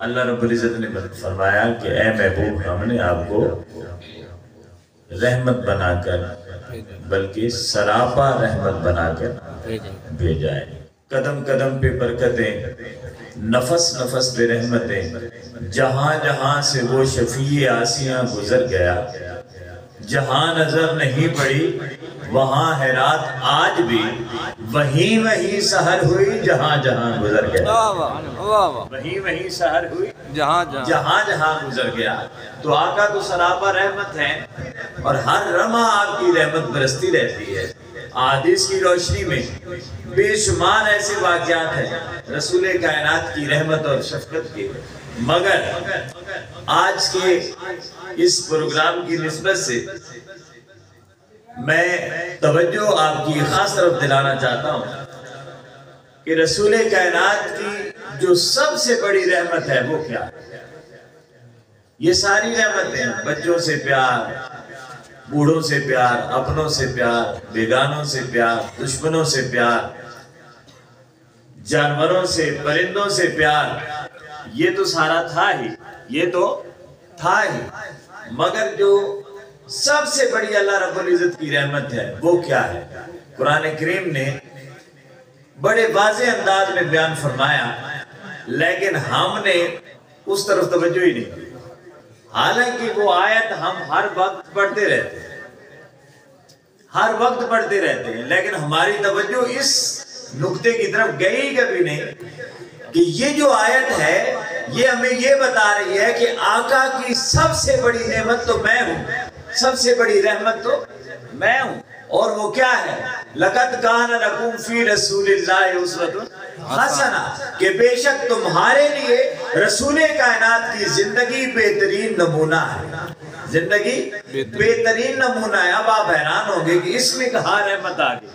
اللہ رب العزت نے فرمایا کہ اے محبوب ہم نے آپ کو رحمت بنا کر بلکہ سراپا رحمت بنا کر بھیجا ہے۔ قدم قدم پہ برکتیں، نفس نفس پہ رحمتیں، جہاں جہاں سے وہ شفیع آسیاں گزر گیا، جہاں نظر نہیں پڑی وہاں ہے رات آج بھی، وہیں وہیں سحر ہوئی جہاں جہاں گزر گیا، وہیں وہیں سحر ہوئی جہاں جہاں گزر گیا۔ تو آقا تو سراپا رحمت ہے اور ہر لمحہ آپ کی رحمت برستی رہتی ہے۔ احادیث کی روشنی میں بے شمار ایسے واقعات ہیں رسول کائنات کی رحمت اور شفقت کے، مگر آج کے اس پروگرام کی نسبت سے میں توجہ آپ کی خاص طرف دلانا چاہتا ہوں کہ رسول کائنات کی جو سب سے بڑی رحمت ہے وہ کیا ہے؟ یہ ساری رحمتیں، بچوں سے پیار، بوڑھوں سے پیار، اپنوں سے پیار، بیگانوں سے پیار، دشمنوں سے پیار، جانوروں سے، پرندوں سے پیار، یہ تو سارا تھا ہی، یہ تو تھا ہی، مگر جو سب سے بڑی اللہ رب العزت کی رحمت ہے وہ کیا ہے؟ قرآن کریم نے بڑے واضح انداز میں بیان فرمایا، لیکن ہم نے اس طرف توجہ ہی نہیں کی۔ حالانکہ وہ آیت ہم ہر وقت پڑھتے رہتے ہیں، ہر وقت پڑھتے رہتے ہیں، لیکن ہماری توجہ اس نقطے کی طرف گئی کبھی نہیں کہ یہ جو آیت ہے یہ ہمیں یہ بتا رہی ہے کہ آقا کی سب سے بڑی نعمت تو میں ہوں، سب سے بڑی رحمت تو میں ہوں، اور وہ کیا ہے؟ لَقَدْ كَانَ لَكُمْ فِي رَسُولِ اللَّهِ أُسْوَةٌ حَسَنَةٌ، کہ بے شک تمہارے لیے رسول کائنات کی زندگی بہترین نمونہ ہے، زندگی بہترین نمونہ ہے۔ اب آپ حیران ہوں گے کہ اس میں کہاں رحمت آ گئی،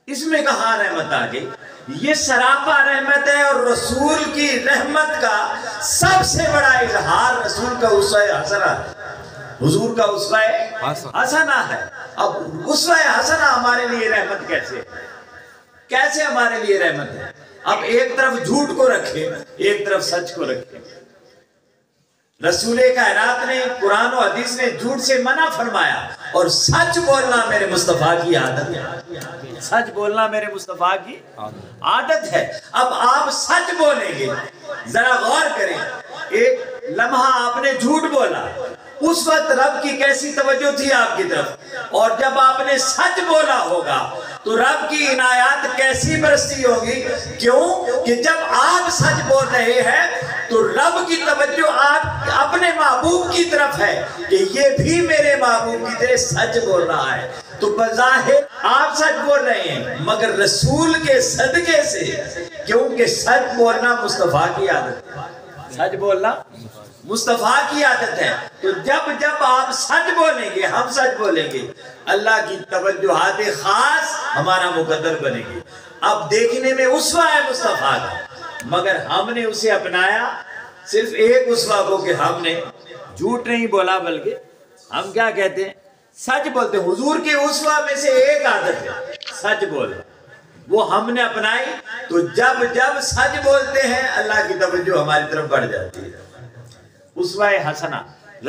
اس میں کہاں رحمت آ گئی؟ یہ سراپا رحمت ہے، اور رسول کی رحمت کا سب سے بڑا اظہار رسول کا اسوہ حسنہ ہے، حضور کا اسوہ حسنہ ہے۔ اب اسوہ حسنہ ہمارے لیے رحمت کیسے ہے؟ کیسے ہمارے لیے رحمت ہے؟ اب ایک طرف جھوٹ کو رکھے، ایک طرف سچ کو رکھے۔ رسول کائنات نے، قرآن و حدیث نے جھوٹ سے منع فرمایا، اور سچ بولنا میرے مصطفیٰ کی عادت ہے، سچ بولنا میرے مصطفیٰ کی عادت ہے۔ اب آپ سچ بولیں گے، ذرا غور کریں، ایک لمحہ آپ نے جھوٹ بولا، اس وقت رب کی کیسی توجہ تھی آپ کی طرف، اور جب آپ نے سچ بولا ہوگا تو رب کی عنایات کیسی برستی ہوگی؟ کیوں کہ جب آپ سچ بول رہے ہیں تو رب کی توجہ آپ اپنے محبوب کی طرف ہے کہ یہ بھی میرے محبوب کی طرح سچ بول رہا ہے۔ تو بظاہر آپ سچ بول رہے ہیں، مگر رسول کے صدقے سے، کیونکہ سچ بولنا مصطفیٰ کی عادت ہے، سچ بولنا مصطفیٰ کی عادت ہے۔ تو جب جب آپ سچ بولیں گے، ہم سچ بولیں گے، اللہ کی توجہات خاص ہمارا مقدر بنے گی۔ اب دیکھنے میں اسوہ ہے مصطفیٰ کا، مگر ہم نے اسے اپنایا صرف ایک اسوہ کو کہ ہم نے جھوٹ نہیں بولا، بلکہ ہم کیا کہتے ہیں؟ سچ بولتے ہیں۔ حضور کے اسوہ میں سے ایک عادت ہے سچ بولنا، وہ ہم نے اپنائی، تو جب جب سچ بولتے ہیں اللہ کی توجہ ہماری طرف بڑھ جاتی ہے۔ اسوہ حسنہ،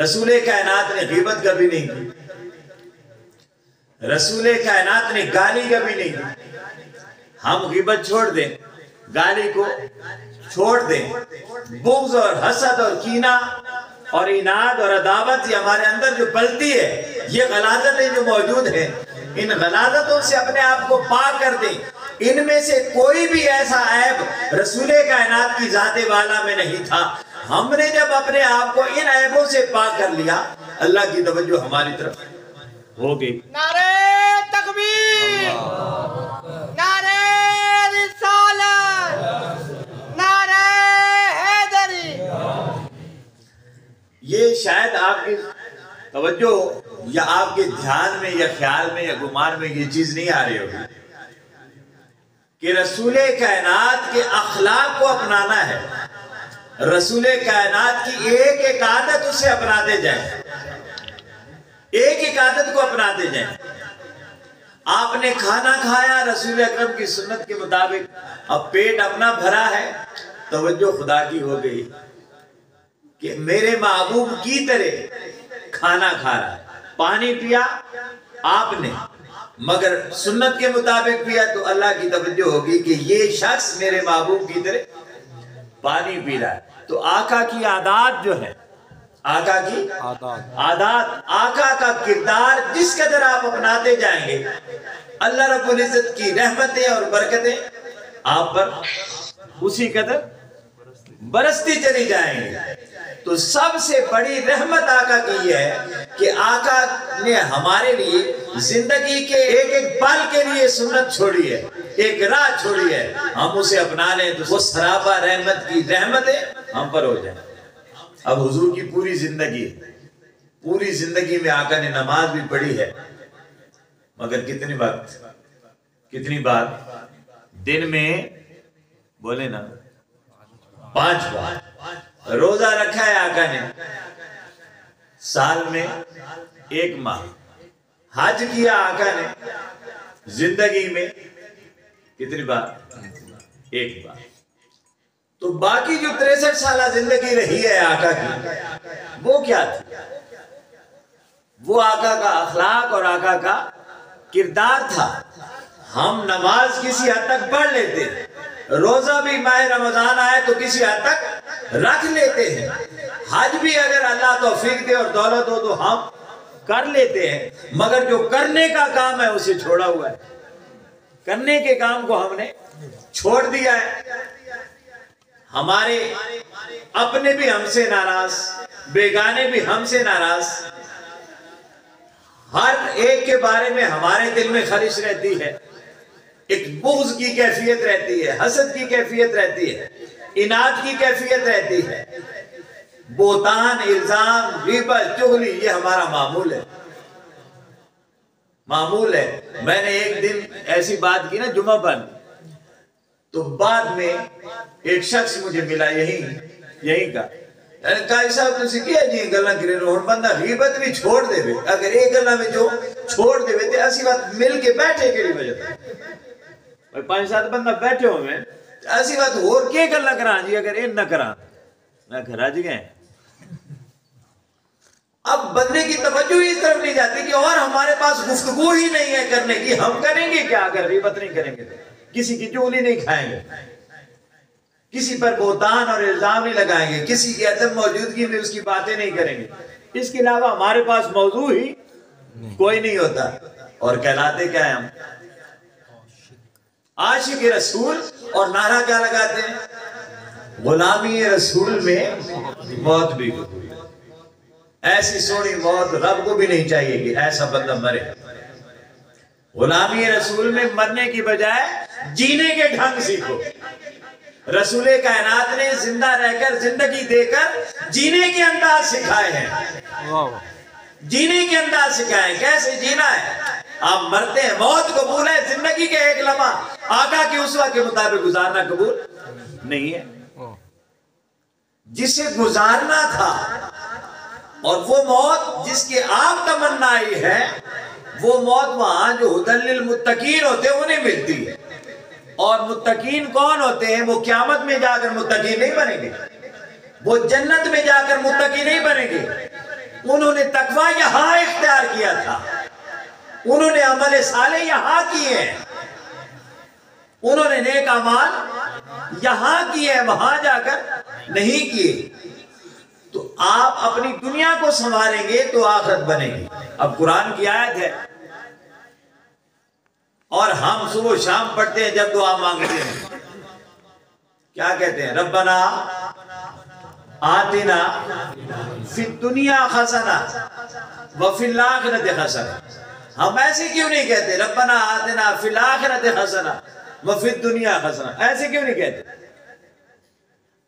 رسول کائنات نے غیبت کبھی نہیں کی، رسول کائنات نے گالی کبھی نہیں کی۔ ہم غیبت چھوڑ دیں، گالی کو چھوڑ دیں، بغض اور حسد اور کینہ اور عناد اور عداوت یہ ہمارے اندر جو پلتی ہے، یہ غلاظتیں جو موجود ہیں، ان غلاظتوں سے اپنے آپ کو پاک کر دیں۔ ان میں سے کوئی بھی ایسا عیب رسول کائنات کی ذات والا میں نہیں تھا۔ ہم نے جب اپنے آپ کو ان عیبوں سے پاک کر لیا، اللہ کی توجہ ہماری طرف ہو گئی۔ نعرہ تکبیر، نعرہ رسالت، نعرہ حیدری۔ یہ شاید آپ کی توجہ یا آپ کے دھیان میں یا خیال میں یا گمان میں یہ چیز نہیں آ رہی ہوگی کہ رسول کائنات کے اخلاق کو اپنانا ہے، رسول کائنات کی ایک ایک عادت اسے اپناتے جائیں، ایک ایک عادت کو اپناتے جائیں۔ آپ نے کھانا کھایا رسول اکرم کی سنت کے مطابق، اب پیٹ اپنا بھرا ہے، توجہ خدا کی ہو گئی کہ میرے محبوب کی طرح کھانا کھا رہا ہے، پانی پیا آپ نے مگر سنت کے مطابق پیا، تو اللہ کی توجہ ہوگی کہ یہ شخص میرے محبوب کی طرح پانی پی رہا ہے۔ تو آقا کی عادات جو ہے، آقا کی عادات، آقا کا کردار جس قدر آپ اپناتے جائیں گے، اللہ رب العزت کی رحمتیں اور برکتیں آپ پر اسی قدر برستی چلی جائیں گے۔ تو سب سے بڑی رحمت آقا کی یہ ہے کہ آقا نے ہمارے لیے زندگی کے ایک ایک پل کے لیے سنت چھوڑی ہے، ایک راہ چھوڑی ہے، ہم اسے اپنا لیں تو وہ سراپا رحمت کی رحمتیں ہم پر ہو جائیں۔ اب حضور کی پوری زندگی میں آقا نے نماز بھی پڑھی ہے، مگر کتنی بار دن میں بولے نا 5 بار روزہ رکھا ہے آقا نے، سال میں 1 ماہ حج کیا آقا نے، زندگی میں کتنی بار؟ 1 بار۔ تو باقی جو 63 سالہ زندگی رہی ہے آقا کی، وہ کیا تھی؟ وہ آقا کا اخلاق اور آقا کا کردار تھا۔ ہم نماز کسی حد تک پڑھ لیتے ہیں، روزہ بھی ماہ رمضان آئے تو کسی حد تک رکھ لیتے ہیں، حج بھی اگر اللہ توفیق دے اور دولت ہو تو ہم کر لیتے ہیں، مگر جو کرنے کا کام ہے اسے چھوڑا ہوا ہے، کرنے کے کام کو ہم نے چھوڑ دیا ہے۔ ہمارے اپنے بھی ہم سے ناراض، بیگانے بھی ہم سے ناراض، ہر ایک کے بارے میں ہمارے دل میں خلش رہتی ہے، ایک بغض کی کیفیت رہتی ہے، حسد کی کیفیت رہتی ہے، اناد کی کیفیت رہتی ہے، بہتان، الزام، غیبت، چغلی، یہ ہمارا معمول ہے۔ میں نے ایک دن ایسی بات کی نا جمعہ پر، تو بعد میں ایک شخص مجھے ملا یہی کا، قائد صاحب تسی کیا جی گلہ کرے رہو، ہن بندہ غیبت بھی چھوڑ دے بے، اگر ایک گلہ میں جو چھوڑ دے بے تے اسی بات مل کے بیٹھے کے لیے وجہ تھا 5-7 بندہ بیٹھے ہو میں ایسی بات اور کیا گلہ کران جی اگر این نہ کران میں گھر آج گئے۔ اب بندے کی توجہ اس طرف نہیں جاتی کہ اور ہمارے پاس گفتگو ہی نہیں ہے کرنے کی، ہم کریں گے کیا اگر غیبت نہیں کریں گے؟ کسی کی چغلی نہیں کھائیں گے، کسی پر بہتان اور الزام نہیں لگائیں گے، کسی کی عدم موجودگی میں اس کی باتیں نہیں کریں گے، اس کے علاوہ ہمارے پاس موضوع ہی کوئی نہیں ہوتا۔ اور کہلاتے کیا ہیں ہم؟ عاشق رسول، اور نعرہ کیا لگاتے ہیں؟ غلامی رسول میں موت بھی قبول۔ ایسی سونی موت رب کو بھی نہیں چاہیے کہ ایسا بندہ مرے۔ غلامی رسول میں مرنے کی بجائے جینے کے ڈھنگ سیکھو۔ رسول کائنات نے زندہ رہ کر، زندگی دے کر جینے کے انداز سکھائے ہیں، جینے کے انداز سکھائے ہیں، کیسے جینا ہے۔ آپ مرتے ہیں، موت قبول ہے، زندگی کے ایک لمحہ آقا کی اسوہ کے مطابق گزارنا قبول نہیں ہے۔ جسے گزارنا تھا اور وہ موت جس کی آپ تمنائی ہے، وہ موت وہاں جو ہدی للمتقین ہوتے ہیں انہیں ملتی ہے۔ اور متقین کون ہوتے ہیں؟ وہ قیامت میں جا کر متقی نہیں بنیں گے، وہ جنت میں جا کر متقی نہیں بنیں گے۔ انہوں نے تقوی یہاں اختیار کیا تھا، انہوں نے عمل صالح یہاں کیے ہیں، انہوں نے نیک اعمال یہاں کیے ہیں، وہاں جا کر نہیں کیے۔ تو آپ اپنی دنیا کو سنواریں گے تو آخرت بنے گی۔ اب قرآن کی آیت ہے اور ہم صبح و شام پڑھتے ہیں جب دعا مانگتے ہیں، کیا کہتے ہیں؟ ربنا آتنا فی الدنیا حسنہ وفی الآخرۃ حسنہ۔ ہم ایسے کیوں نہیں کہتے ربنا آتنا فی الآخرۃ حسنہ وفی الدنیا حسنہ؟ ایسے کیوں نہیں کہتے؟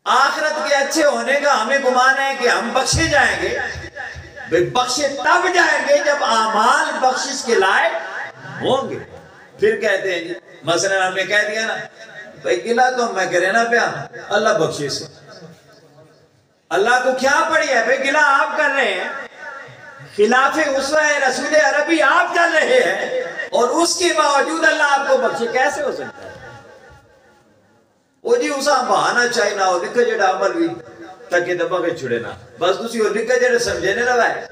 آخرت کے اچھے ہونے کا ہمیں گمان ہے کہ ہم بخشے جائیں گے۔ بخشے تب جائیں گے جب اعمال بخشش کے لائق ہوں گے۔ پھر کہتے ہیں جی مثلا ہم نے کہہ دیا نا بھئی گلہ تو میں کرے نا پیا اللہ بخشے سے، اللہ کو کیا پڑی ہے بھئی گلہ آپ کر رہے ہیں، خلاف اسوہ رسول عربی آپ چل رہے ہیں، اور اس کے باوجود اللہ آپ کو بخشے، کیسے ہو سکتا ہے؟ وہ جی اسا بہانا چاہیے نہ ہو نکا جڑا عمل بھی تاکہ دبا کے چھڑے نہ بس تسی وہ نکا جڑا سمجھے نہیں لگا ہے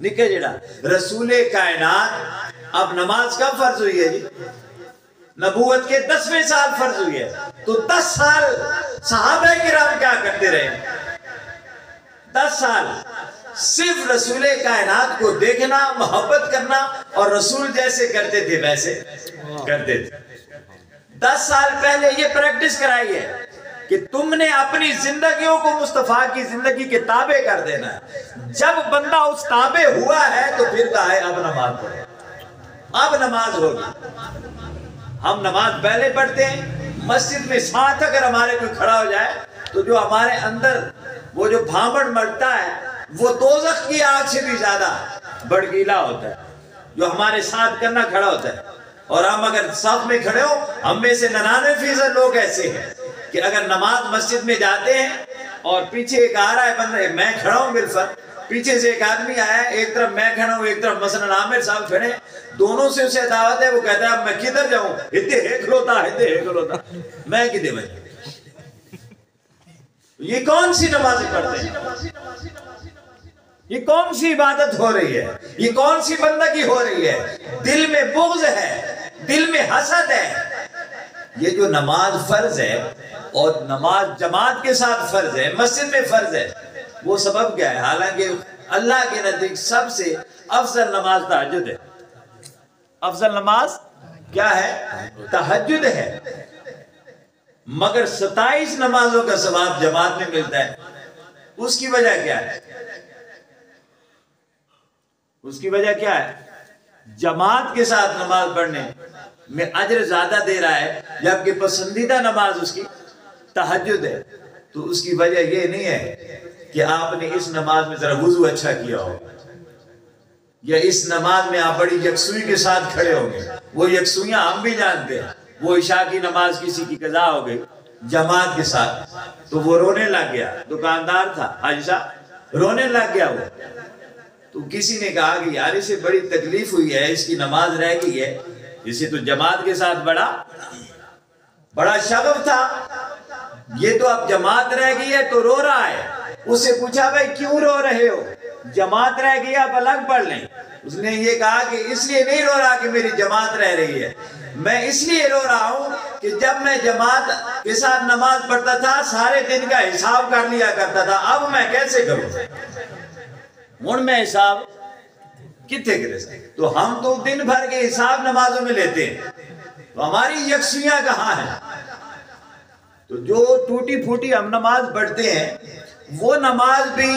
نکا جڑا رسول کائنات اب نماز کب فرض ہوئی ہے جی نبوت کے 10ویں سال فرض ہوئی ہے تو 10 سال صحابہ کرام کیا کرتے رہے 10 سال صرف رسول کائنات کو دیکھنا محبت کرنا اور رسول جیسے کرتے تھے ویسے کرتے تھے 10 سال پہلے یہ پریکٹس کرائی ہے کہ تم نے اپنی زندگیوں کو مصطفیٰ کی زندگی کے تابع کر دینا ہے جب بندہ اس تابع ہوا ہے تو پھر کہا ہے اب نماز پڑھو اب نماز ہوگی ہم نماز پہلے پڑھتے ہیں مسجد میں ساتھ اگر ہمارے کوئی کھڑا ہو جائے تو جو ہمارے اندر وہ جو بھامڑ مرتا ہے وہ دوزخ کی آگ سے بھی زیادہ بڑگیلا ہوتا ہے جو ہمارے ساتھ کرنا کھڑا ہوتا ہے اور ہم اگر صف میں کھڑے ہو ہم میں سے 99% لوگ ایسے ہیں کہ اگر نماز مسجد میں جاتے ہیں اور پیچھے ایک آ رہا ہے بندہ میں کھڑا ہوں بالفر پیچھے سے ایک آدمی آیا ہے ایک طرف میں کھڑا ہوں ایک طرف مثلا عامر صاحب کھڑے دونوں سے اسے دعوت ہے وہ کہتا ہے اب میں کدھر جاؤں ہتے ہے کھلوتا میں کدھر بجے یہ کون سی نمازیں پڑھتے ہیں یہ کون سی عبادت ہو رہی ہے یہ کون سی بندگی ہو رہی ہے دل میں بغض ہے دل میں حسد ہے یہ جو نماز فرض ہے اور نماز جماعت کے ساتھ فرض ہے مسجد میں فرض ہے وہ سبب کیا ہے حالانکہ اللہ کے نزدیک سب سے افضل نماز تہجد ہے افضل نماز کیا ہے تہجد ہے مگر 27 نمازوں کا ثواب جماعت میں ملتا ہے اس کی وجہ کیا ہے اس کی وجہ کیا ہے جماعت کے ساتھ نماز پڑھنے میں اجر زیادہ دے رہا ہے جبکہ پسندیدہ نماز اس کی تہجد ہے تو اس کی وجہ یہ نہیں ہے کہ آپ نے اس نماز میں ذرا وضو اچھا کیا ہو یا اس نماز میں آپ بڑی یکسوئی کے ساتھ کھڑے ہوں گے وہ یکسوئیاں ہم بھی جانتے ہیں وہ عشاء کی نماز کسی کی قضا ہو گئی جماعت کے ساتھ تو وہ رونے لگ گیا دکاندار تھا عائشہ رونے لگ گیا وہ تو کسی نے کہا کہ یار اسے بڑی تکلیف ہوئی ہے اس کی نماز رہ گئی ہے اسے تو جماعت کے ساتھ بڑا شغف تھا یہ تو اب جماعت رہ گئی ہے تو رو رہا ہے اس سے پوچھا بھائی کیوں رو رہے ہو جماعت رہ گئی آپ الگ پڑھ لیں اس نے یہ کہا کہ اس لیے نہیں رو رہا کہ میری جماعت رہ رہی ہے میں اس لیے رو رہا ہوں کہ جب میں جماعت کے ساتھ نماز پڑھتا تھا سارے دن کا حساب کر لیا کرتا تھا اب میں کیسے کروں ہوں میں حساب کتنے کرے تو ہم تو دن بھر کے حساب نمازوں میں لیتے ہیں تو ہماری یکسویاں کہاں ہیں تو جو ٹوٹی پھوٹی ہم نماز پڑھتے ہیں وہ نماز بھی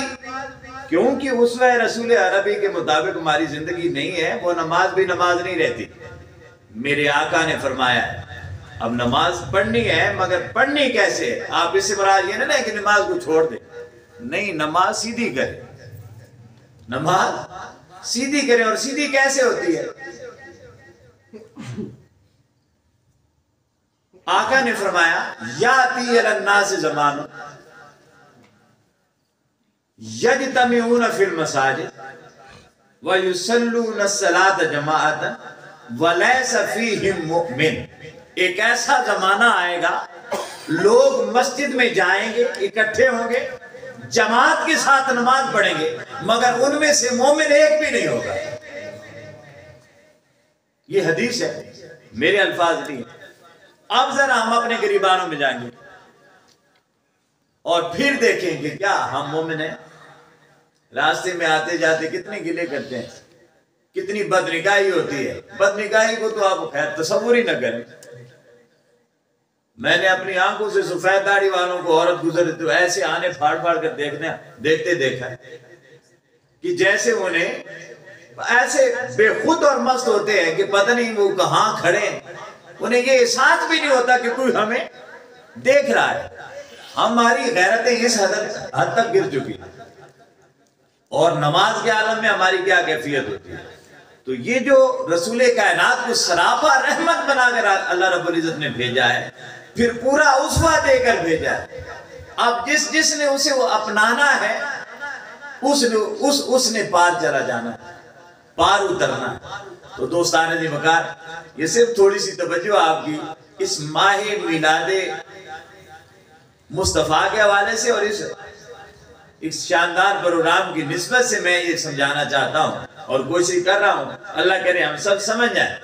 کیونکہ اسوہ رسول عربی کے مطابق ہماری زندگی نہیں ہے وہ نماز بھی نماز نہیں رہتی میرے آقا نے فرمایا ہے اب نماز پڑھنی ہے مگر پڑھنی کیسے ہے آپ اس سے مراد یہ نہیں کہ نماز کو چھوڑ دیں نہیں نماز سیدھی کریں نماز سیدھی کریں اور سیدھی کیسے ہوتی ہے آقا نے فرمایا یاتی علی الناس زمان یجتمعون فی المساجد ویصلون الصلاۃ جماعتا ولیس فیہم مؤمن ایک ایسا زمانہ آئے گا لوگ مسجد میں جائیں گے اکٹھے ہوں گے جماعت کے ساتھ نماز پڑھیں گے مگر ان میں سے مومن ایک بھی نہیں ہوگا یہ حدیث ہے میرے الفاظ نہیں ہے اب ذرا ہم اپنے گریبانوں میں جائیں گے اور پھر دیکھیں کہ کیا ہم مومن ہیں راستے میں آتے جاتے کتنے گلے کرتے ہیں کتنی بدنگاہی ہوتی ہے بدنگاہی کو تو آپ خیر تصور ہی نہ کریں میں نے اپنی آنکھوں سے سفید داڑھی والوں کو عورت گزرے تو ایسے آنے پھاڑ پھاڑ کر دیکھتے دیکھا ہے کہ جیسے انہیں ایسے بے خود اور مست ہوتے ہیں کہ پتہ نہیں وہ کہاں کھڑے ہیں انہیں یہ احساس بھی نہیں ہوتا کہ کوئی ہمیں دیکھ رہا ہے ہماری غیرتیں اس حد تک گر چکی اور نماز کے عالم میں ہماری کیا کیفیت ہوتی ہے تو یہ جو رسول کائنات کو سراپا رحمت بنا کر اللہ رب العزت نے بھیجا ہے پھر پورا اسوہ دے کر بھیجا ہے اب جس نے اسے وہ اپنانا ہے اس نے پار چلا جانا ہے پار اترنا ہے تو دوستان دی مکار یہ صرف تھوڑی سی توجہ آپ کی اس ماہ میلاد مصطفیٰ کے حوالے سے اور اس شاندار پروگرام کی نسبت سے میں یہ سمجھانا چاہتا ہوں اور کوشش کر رہا ہوں، اللہ کرے ہم سب سمجھ جائیں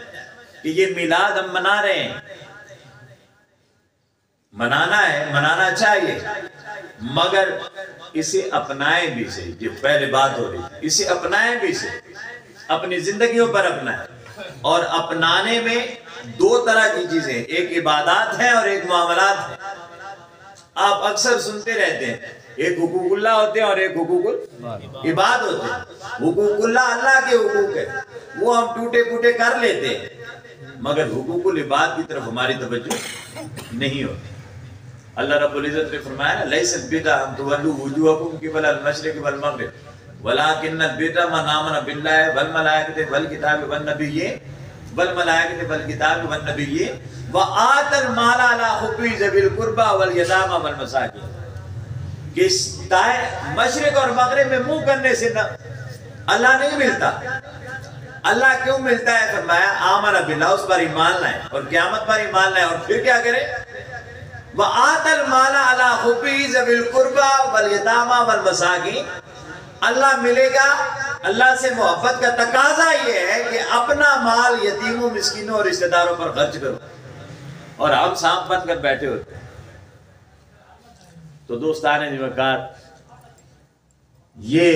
کہ یہ میلاد ہم منا رہے ہیں، منانا ہے، منانا چاہیے، مگر اسے اپنائیں بھی سے، یہ پہلے بات ہو رہی ہے، اسے اپنائیں بھی سے، اپنی زندگیوں پر اپنائیں۔ اور اپنانے میں دو طرح کی چیزیں، ایک عبادات ہیں اور ایک معاملات ہیں۔ آپ اکثر سنتے رہتے ہیں ایک حقوق اللہ ہوتے ہیں اور ایک حقوق عباد ہوتے ہیں۔ حقوق اللہ اللہ کے حقوق ہے، وہ ہم ٹوٹے پوٹے کر لیتے ہیں، مگر حقوق العباد کی طرف ہماری توجہ نہیں ہوتی۔ اللہ رب العزت نے فرمایا نا لیس البر ان تولوا وجوہکم قبل المشرق والمغرب ولکن البر من آمن باللہ والملائکۃ والکتاب والنبیین وآتى المال على حبه ذوی القربى والیتامى والمساکین، کہ مشرق اور مغرب میں منہ کرنے سے اللہ نہیں ملتا۔ اللہ کیوں ملتا ہے؟ فرمایا آمن باللہ، اس پر ایمان لائیں اور قیامت پر ایمان لائیں، اور پھر کیا کریں؟ وآتى المال على حبه ذوی القربى والیتامى والمساکین، اللہ ملے گا۔ اللہ سے محبت کا تقاضا یہ ہے کہ اپنا مال یتیموں، مسکینوں اور رشتہ داروں پر خرچ کرو، اور ہم سانپ بن کر بیٹھے ہوتے ہیں۔ تو دوستان وقار، یہ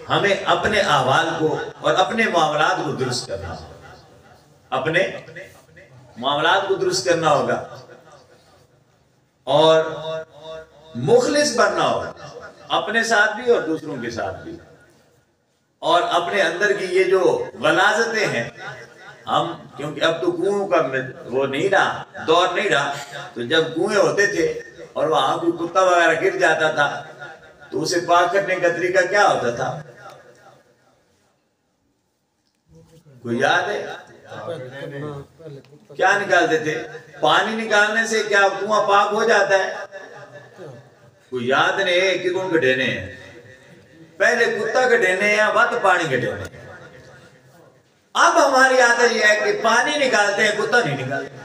ہمیں اپنے احوال کو اور اپنے معاملات کو درست کرنا ہوگا، اپنے معاملات کو درست کرنا ہوگا اور مخلص بننا ہوگا، اپنے ساتھ بھی اور دوسروں کے ساتھ بھی۔ اور اپنے اندر کی یہ جو غلاظتیں ہیں، ہم کیونکہ اب تو کنویں کا وہ نہیں رہا، دور نہیں رہا، تو جب کنویں ہوتے تھے اور وہاں کوئی کتا وغیرہ گر جاتا تھا تو اسے پاک کرنے کا طریقہ کیا ہوتا تھا؟ کوئی یاد ہے؟ کیا نکالتے تھے؟ پانی نکالنے سے کیا کنواں پاک ہو جاتا ہے؟ کوئی یاد نہیں ہے کہ کون گھٹینے ہیں، پہلے کتا گھٹینے ہیں، بعد پانی گھٹینے ہیں۔ اب ہماری عادت یہ ہے کہ پانی نکالتے ہیں، کتا نہیں نکالتے،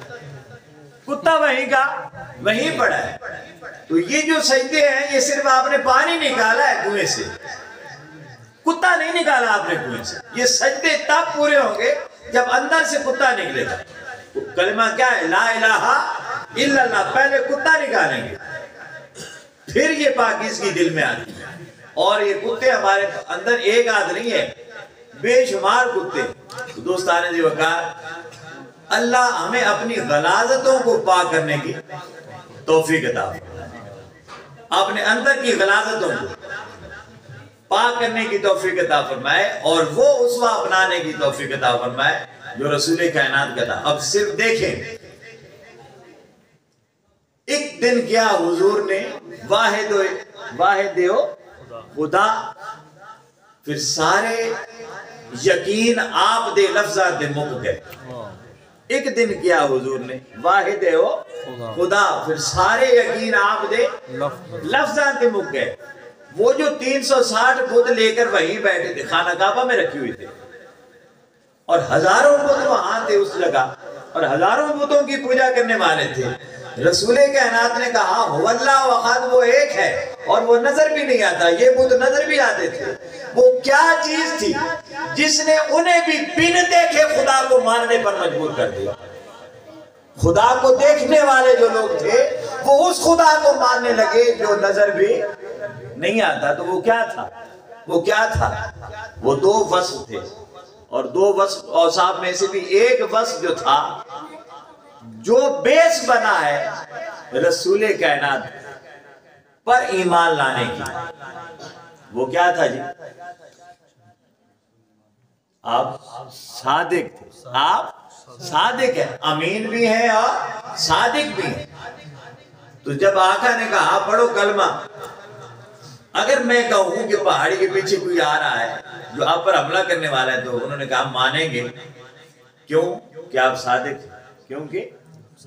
کتا وہیں کا وہیں پڑا ہے۔ تو یہ جو سجدے ہیں یہ صرف آپ نے پانی نکالا ہے کنویں سے، کتا نہیں نکالا آپ نے کنویں سے۔ یہ سجدے تب پورے ہوں گے جب اندر سے کتا نکلے گا۔ کلمہ کیا ہے؟ لا الہ الا اللہ، پہلے کتا نکالیں گے پھر یہ پاکیزگی دل میں آتی ہے۔ اور یہ کتے ہمارے اندر ایک آدھ نہیں ہے، بے شمار کتے۔ دوستان جی وقار، اللہ ہمیں اپنی غلاظتوں کو پاک کرنے کی توفیق عطا فرمائے، اپنے اندر کی غلاظتوں کو پاک کرنے کی توفیق عطا فرمائے، اور وہ اسوہ اپنانے کی توفیق عطا فرمائے جو رسول کائنات کا تھا۔ اب صرف دیکھیں، ایک دن کیا حضور نے واحد ہو خدا، پھر سارے یقین آپ دے لفظات دے مک گئے۔ ایک دن کیا حضور نے واحد ہو خدا، پھر سارے یقین آپ دے لفظات دے مک گئے۔ وہ جو 360 بت لے کر وہیں بیٹھے تھے، خانہ کعبہ میں رکھی ہوئی تھے، اور ہزاروں بت وہاں تھے اس جگہ، اور ہزاروں بتوں کی پوجا کرنے والے تھے۔ رسول کائنات نے کہا هو اللہ احد، وہ ایک ہے اور وہ نظر بھی نہیں آتا۔ یہ بت نظر بھی آتے تھے۔ وہ کیا چیز تھی جس نے انہیں بھی بن دیکھے خدا کو ماننے پر مجبور کر دیا؟ خدا کو دیکھنے والے جو لوگ تھے وہ اس خدا کو ماننے لگے جو نظر بھی نہیں آتا۔ تو وہ کیا تھا؟ وہ کیا تھا؟ وہ دو وصف تھے، اور دو وصف اوصاف میں سے بھی ایک وصف جو تھا، جو بیس بنا ہے رسول کائنات پر ایمان لانے کی، وہ کیا تھا جی؟ آپ صادق تھے، آپ صادق ہیں، امین بھی ہیں اور صادق بھی ہیں۔ تو جب آقا نے کہا پڑھو کلمہ، اگر میں کہوں کہ پہاڑی کے پیچھے کوئی آ رہا ہے جو آپ پر حملہ کرنے والا ہے، تو انہوں نے کہا مانیں گے۔ کیوں؟ کہ آپ صادق ہیں، کیونکہ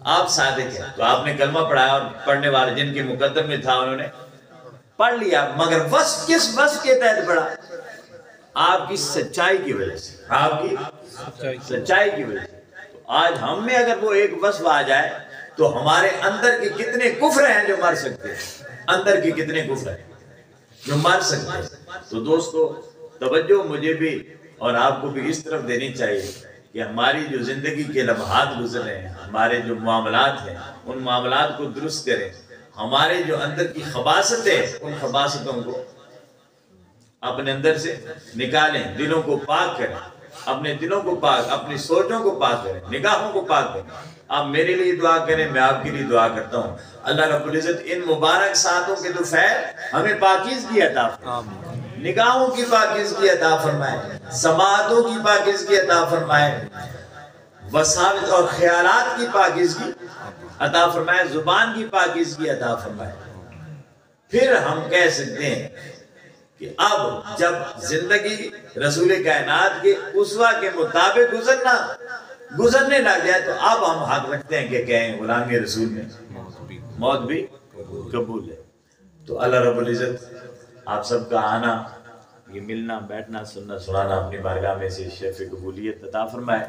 آپ صادق ہیں۔ تو آپ نے کلمہ پڑھایا، اور پڑھنے والے جن کے مقدم میں تھا انہوں نے پڑھ لیا، مگر وصف کس وصف کے تحت پڑھا؟ آپ کی سچائی کی وجہ سے، آپ کی سچائی کی وجہ سے۔ تو آج ہم میں اگر وہ ایک وصف آ جائے تو ہمارے اندر کے کتنے کفر ہیں جو مر سکتے ہیں، اندر کے کتنے کفر ہیں جو مر سکتے ہیں۔ تو دوستو توجہ مجھے بھی اور آپ کو بھی اس طرف دینی چاہیے کہ ہماری جو زندگی کے لمحات گزر رہے ہیں، ہمارے جو معاملات ہیں ان معاملات کو درست کریں، ہمارے جو اندر کی خباثت ہے ان خباثتوں کو اپنے اندر سے نکالیں، دلوں کو پاک کریں، اپنے دلوں کو پاک، اپنی سوچوں کو پاک کریں، نگاہوں کو پاک کریں۔ آپ میرے لیے دعا کریں، میں آپ کے لیے دعا کرتا ہوں اللہ رب العزت ان مبارک ساعتوں کے جو فیض ہمیں پاکیزگی عطا فرمائے، نگاہوں کی پاکیزگی عطا فرمائے، سماعتوں کی پاکیزگی عطا فرمائے، وساوس اور خیالات کی پاکیزگی عطا فرمائے، زبان کی پاکیزگی عطا فرمائے۔ پھر ہم کہہ سکتے ہیں کہ اب جب زندگی رسول کائنات کے اسوہ کے مطابق گزرنے لگ جائے تو اب ہم حق رکھتے ہیں کہ کہیں غلامی رسول میں موت بھی قبول ہے۔ تو اللہ رب العزت آپ سب کا آنا، یہ ملنا بیٹھنا سننا سنانا اپنی بارگاہ میں سے شرف قبولیت عطا فرمائے۔